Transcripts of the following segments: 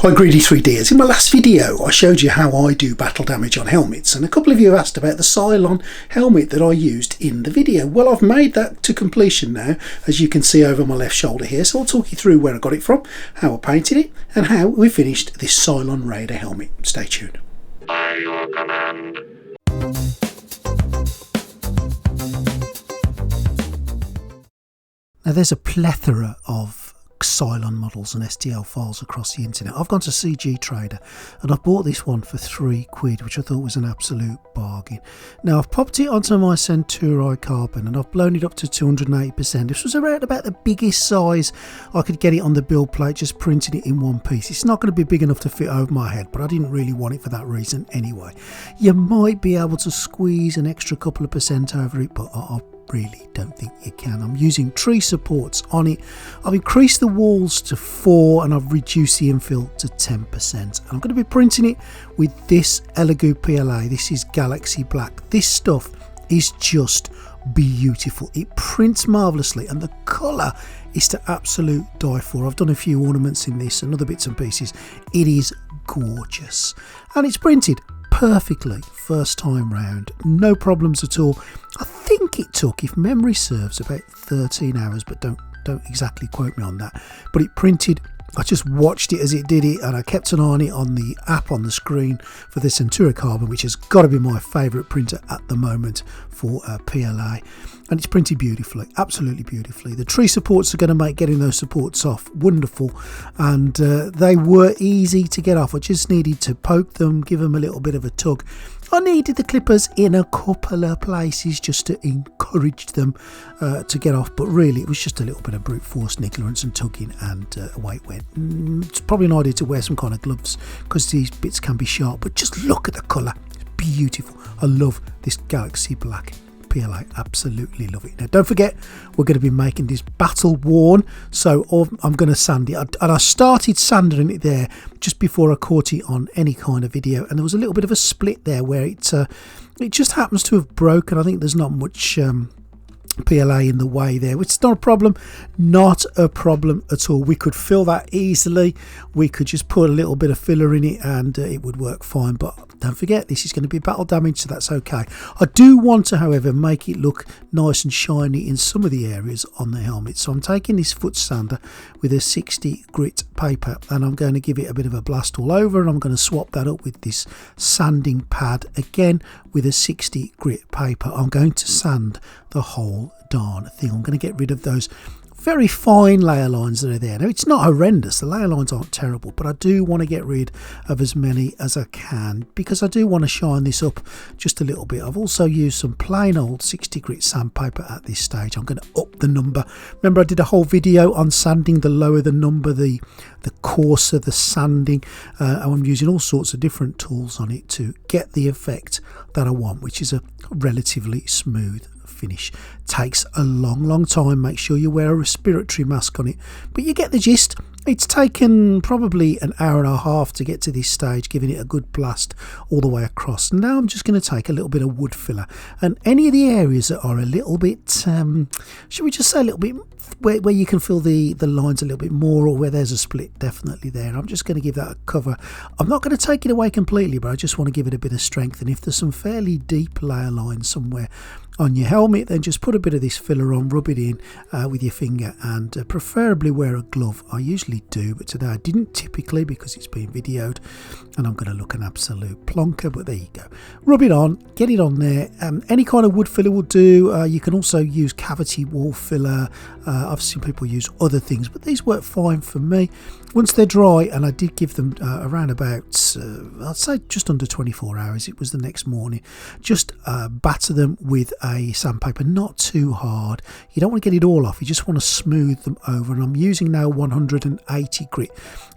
Hi Greedy 3Ders. In my last video I showed you how I do battle damage on helmets, and a couple of you have asked about the Cylon helmet that I used in the video. Well, I've made that to completion now, as you can see over my left shoulder here, so I'll talk you through where I got it from, how I painted it, and how we finished this Cylon Raider helmet. Stay tuned. By your command. Now there's a plethora of Cylon models and STL files across the internet. I've gone to CG Trader and I've bought this one for £3, which I thought was an absolute bargain. Now I've popped it onto my Centuri carbon and I've blown it up to 280%. This was around about the biggest size I could get it on the build plate, just printing it in one piece. It's not going to be big enough to fit over my head, but I didn't really want it for that reason anyway. You might be able to squeeze an extra couple of percent over it, but I really don't think you can. I'm using tree supports on it. I've increased the walls to 4 and I've reduced the infill to 10%. And I'm going to be printing it with this Elegoo PLA. This is Galaxy Black. This stuff is just beautiful. It prints marvellously and the colour is to absolute die for. I've done a few ornaments in this and other bits and pieces. It is gorgeous and it's printed perfectly first time round, no problems at all. I think it took, if memory serves, about 13 hours, but don't exactly quote me on that, but it printed. I just watched it as it did it and I kept an eye on it on the app on the screen for the Centuri Carbon, which has got to be my favourite printer at the moment for PLA, and it's printed beautifully, absolutely beautifully. The tree supports are going to make getting those supports off wonderful, and they were easy to get off. I just needed to poke them, give them a little bit of a tug. I needed the clippers in a couple of places just to encourage them to get off, but really it was just a little bit of brute force, ignorance and tugging, and away it went. It's probably an idea to wear some kind of gloves because these bits can be sharp, but just look at the colour, it's beautiful. I love this Galaxy Black PLA, absolutely love it. Now don't forget, we're going to be making this battle worn, so I'm going to sand it, and I started sanding it there just before I caught it on any kind of video, and there was a little bit of a split there where it just happens to have broken. I think there's not much PLA in the way there, which is not a problem at all. We could fill that easily. We could just put a little bit of filler in it and it would work fine, but don't forget, this is going to be battle damage, so that's okay. I do want to, however, make it look nice and shiny in some of the areas on the helmet, so I'm taking this foot sander with a 60 grit paper and I'm going to give it a bit of a blast all over, and I'm going to swap that up with this sanding pad again with a 60 grit paper. I'm going to sand the whole darn thing. I'm going to get rid of those very fine layer lines that are there. Now it's not horrendous, the layer lines aren't terrible, but I do want to get rid of as many as I can because I do want to shine this up just a little bit. I've also used some plain old 60 grit sandpaper at this stage. I'm going to up the number. Remember I did a whole video on sanding, the lower the number, the coarser the sanding, and I'm using all sorts of different tools on it to get the effect that I want, which is a relatively smooth finish. Takes a long time. Make sure you wear a respiratory mask on it, but you get the gist. It's taken probably an hour and a half to get to this stage, giving it a good blast all the way across. Now I'm just going to take a little bit of wood filler, and any of the areas that are a little bit should we just say a little bit where you can feel the lines a little bit more, or where there's a split, definitely there. I'm just going to give that a cover. I'm not going to take it away completely, but I just want to give it a bit of strength, and if there's some fairly deep layer lines somewhere on your helmet, then just put a bit of this filler on, rub it in with your finger, and preferably wear a glove. I usually do, but today I didn't typically because it's been videoed and I'm going to look an absolute plonker, but there you go. Rub it on, get it on there. Any kind of wood filler will do. You can also use cavity wall filler. I've seen people use other things, but these work fine for me. Once they're dry, and I did give them around about I'd say just under 24 hours, it was the next morning, just batter them with a sandpaper, not too hard. You don't want to get it all off, you just want to smooth them over, and I'm using now 180 grit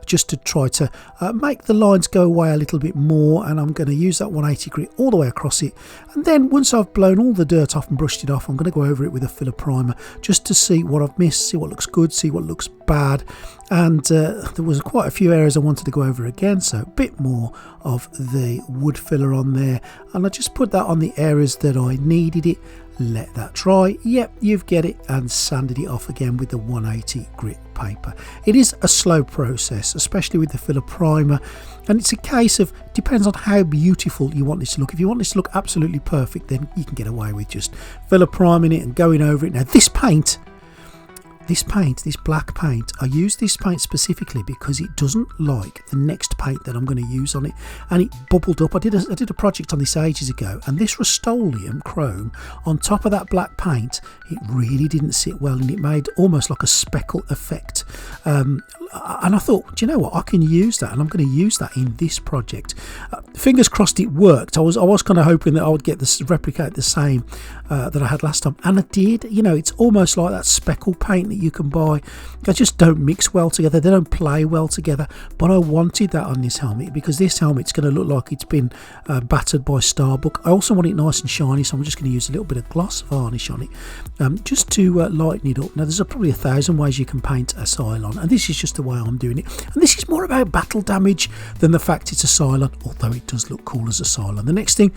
just to try to make the lines go away a little bit more, and I'm going to use that 180 grit all the way across it. And then once I've blown all the dirt off and brushed it off, I'm going to go over it with a filler primer just to see what I've missed, see what looks good, see what looks bad. And there was quite a few areas I wanted to go over again, so a bit more of the wood filler on there, and I just put that on the areas that I needed it. let that dry. Yep, you've get it, and sanded it off again with the 180 grit paper. It is a slow process, especially with the filler primer, and it's a case of depends on how beautiful you want this to look. If you want this to look absolutely perfect, then you can get away with just filler priming it and going over it. Now this paint, this black paint, I use this paint specifically because it doesn't like the next paint that I'm going to use on it, and it bubbled up. I did a project on this ages ago, and this Rust-Oleum chrome on top of that black paint, it really didn't sit well, and it made almost like a speckle effect. And I thought, do you know what, I can use that, and I'm going to use that in this project. Fingers crossed it worked. I was kind of hoping that I would get this, replicate the same that I had last time, and I did. You know, it's almost like that speckle paint that you can buy. They just don't mix well together, they don't play well together, but I wanted that on this helmet because this helmet's going to look like it's been battered by Starbuck. I also want it nice and shiny, so I'm just going to use a little bit of gloss varnish on it, just to lighten it up. Now there's probably 1,000 ways you can paint a Cylon, and this is just the way I'm doing it, and this is more about battle damage than the fact it's a Cylon, although it does look cool as a Cylon. The next thing,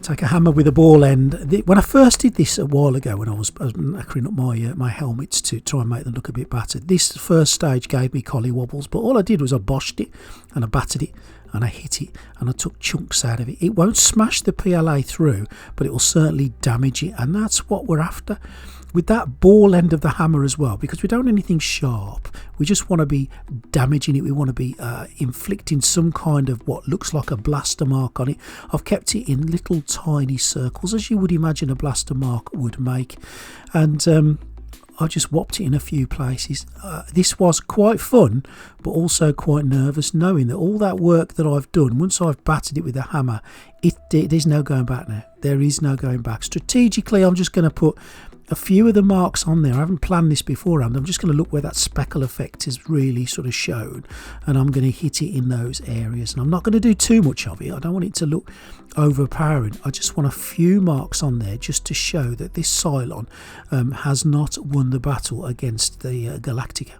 take a hammer with a ball end. When I first did this a while ago, when I was knackering up my helmets to try and make them look a bit battered, this first stage gave me collie wobbles, but all I did was I boshed it and I battered it and I hit it and I took chunks out of it. It won't smash the PLA through, but it will certainly damage it, and that's what we're after with that ball end of the hammer as well, because we don't want anything sharp. We just want to be damaging it. We want to be inflicting some kind of what looks like a blaster mark on it. I've kept it in little tiny circles, as you would imagine a blaster mark would make, and I just whopped it in a few places. This was quite fun, but also quite nervous, knowing that all that work that I've done, once I've battered it with a hammer, there's no going back now. There is no going back. Strategically, I'm just going to put a few of the marks on there. I haven't planned this beforehand. I'm just going to look where that speckle effect is really sort of shown, and I'm going to hit it in those areas. And I'm not going to do too much of it. I don't want it to look overpowering. I just want a few marks on there just to show that this Cylon has not won the battle against the Galactica.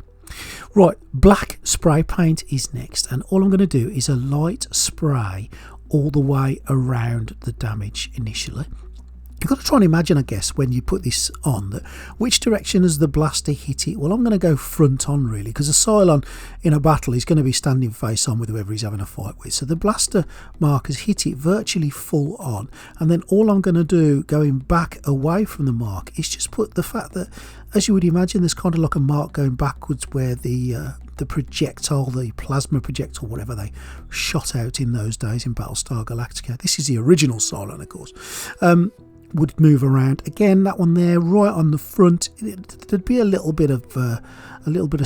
Right, black spray paint is next, and all I'm going to do is a light spray all the way around the damage initially. You've got to try and imagine, I guess, when you put this on, that which direction has the blaster hit it? Well, I'm going to go front on, really, because a Cylon in a battle is going to be standing face on with whoever he's having a fight with. So the blaster mark has hit it virtually full on, and then all I'm going to do, going back away from the mark, is just put the fact that, as you would imagine, there's kind of like a mark going backwards where the projectile, the plasma projectile, whatever they shot out in those days in Battlestar Galactica. This is the original Cylon, of course. Would move around again. That one there, right on the front, there'd be a little bit of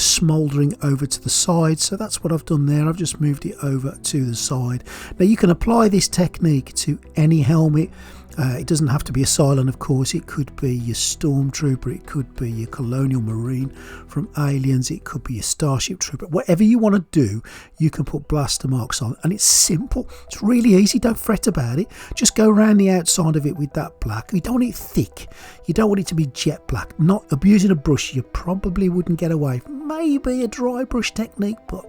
smouldering over to the side. So that's what I've done there. I've just moved it over to the side. Now you can apply this technique to any helmet. It doesn't have to be a Cylon, of course. It could be your Stormtrooper, it could be your Colonial Marine from Aliens, it could be your Starship Trooper. Whatever you want to do, you can put blaster marks on, and it's simple. It's really easy. Don't fret about it. Just go around the outside of it with that black. You don't want it thick. You don't want it to be jet black. Not abusing a brush, you probably wouldn't get away. Maybe a dry brush technique, but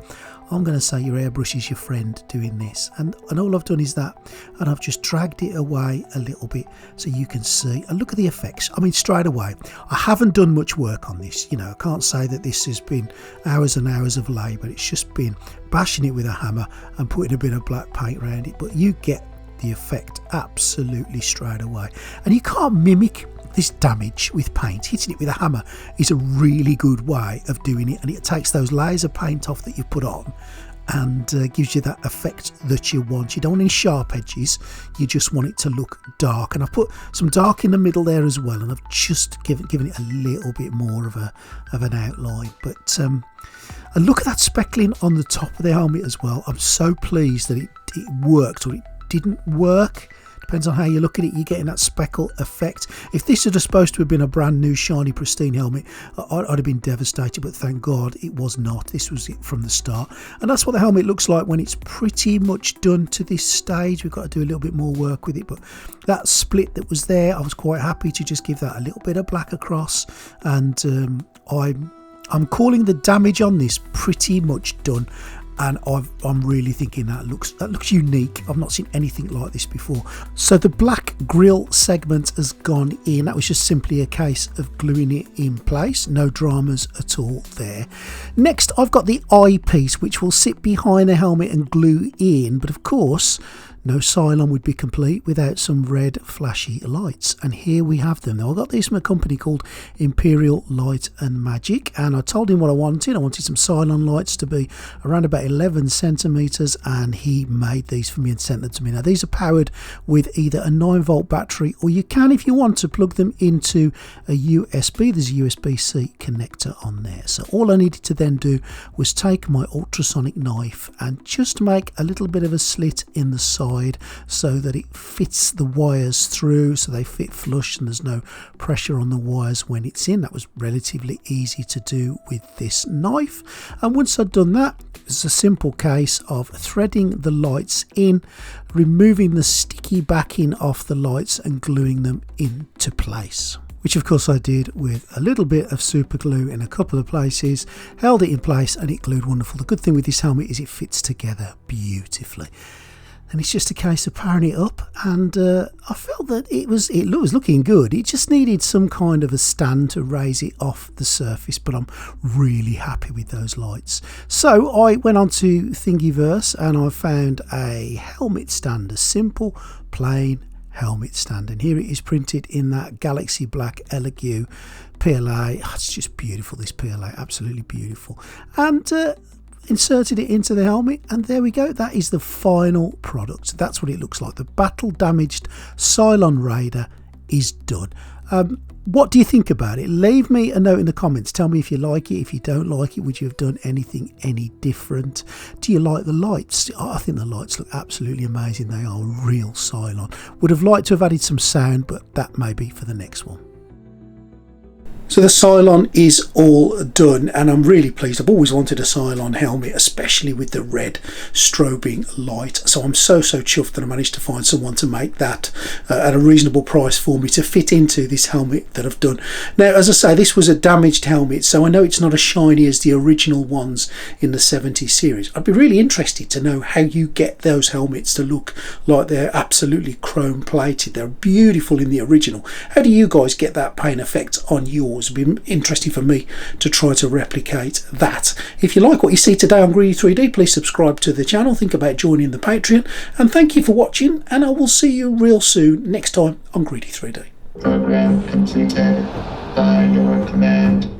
I'm going to say your airbrush is your friend doing this. And all I've done is that, and I've just dragged it away a little bit so you can see. And look at the effects. I mean, straight away, I haven't done much work on this. You know, I can't say that this has been hours and hours of labour. It's just been bashing it with a hammer and putting a bit of black paint around it. But you get the effect absolutely straight away. And you can't mimic this damage with paint. Hitting it with a hammer is a really good way of doing it, and it takes those layers of paint off that you put on and gives you that effect that you want. You don't want any sharp edges, you just want it to look dark, and I've put some dark in the middle there as well, and I've just given it a little bit more of an outline. But and look at that speckling on the top of the helmet as well. I'm so pleased that it worked, or it didn't work. Depends on how you look at it. You're getting that speckle effect. If this had supposed to have been a brand new shiny pristine helmet, I'd have been devastated, but thank God it was not. This was it from the start, and that's what the helmet looks like when it's pretty much done to this stage. We've got to do a little bit more work with it, but that split that was there, I was quite happy to just give that a little bit of black across, and I'm calling the damage on this pretty much done. and I'm really thinking that looks unique. I've not seen anything like this before. So the black grille segment has gone in. That was just simply a case of gluing it in place. No dramas at all there. Next, I've got the eyepiece, which will sit behind the helmet and glue in, but of course no Cylon would be complete without some red flashy lights, and here we have them. Now, I got these from a company called Imperial Light and Magic, and I told him what I wanted. I wanted some Cylon lights to be around about 11 centimeters, and he made these for me and sent them to me. Now, these are powered with either a 9-volt battery, or you can, if you want, to plug them into a USB. There's a USB-C connector on there. So all I needed to then do was take my ultrasonic knife and just make a little bit of a slit in the side, so that it fits the wires through, so they fit flush and there's no pressure on the wires when it's in. That was relatively easy to do with this knife. And once I'd done that, it's a simple case of threading the lights in, removing the sticky backing off the lights and gluing them into place, which of course I did with a little bit of super glue in a couple of places, held it in place, and it glued wonderful. The good thing with this helmet is it fits together beautifully. And it's just a case of powering it up, and I felt that it was looking good. It just needed some kind of a stand to raise it off the surface, but I'm really happy with those lights. So I went on to Thingiverse and I found a helmet stand, a simple plain helmet stand, and here it is printed in that galaxy black Elegoo PLA. Oh, it's just beautiful, this PLA, absolutely beautiful. And inserted it into the helmet, and there we go. That is the final product. That's what it looks like. The battle damaged Cylon Raider is done. What do you think about it? Leave me a note in the comments. Tell me if you like it. If you don't like it, would you have done anything any different? Do you like the lights? I think the lights look absolutely amazing. They are real Cylon. Would have liked to have added some sound, but that may be for the next one. So the Cylon is all done, and I'm really pleased. I've always wanted a Cylon helmet, especially with the red strobing light. So I'm so chuffed that I managed to find someone to make that at a reasonable price for me to fit into this helmet that I've done. Now, as I say, this was a damaged helmet, so I know it's not as shiny as the original ones in the 70 series. I'd be really interested to know how you get those helmets to look like they're absolutely chrome plated. They're beautiful in the original. How do you guys get that paint effect on yours? It'd be interesting for me to try to replicate that. If you like what you see today on Greedy 3D, please subscribe to the channel. Think about joining the Patreon, and thank you for watching, and I will see you real soon next time on Greedy 3D. Program completed by your command.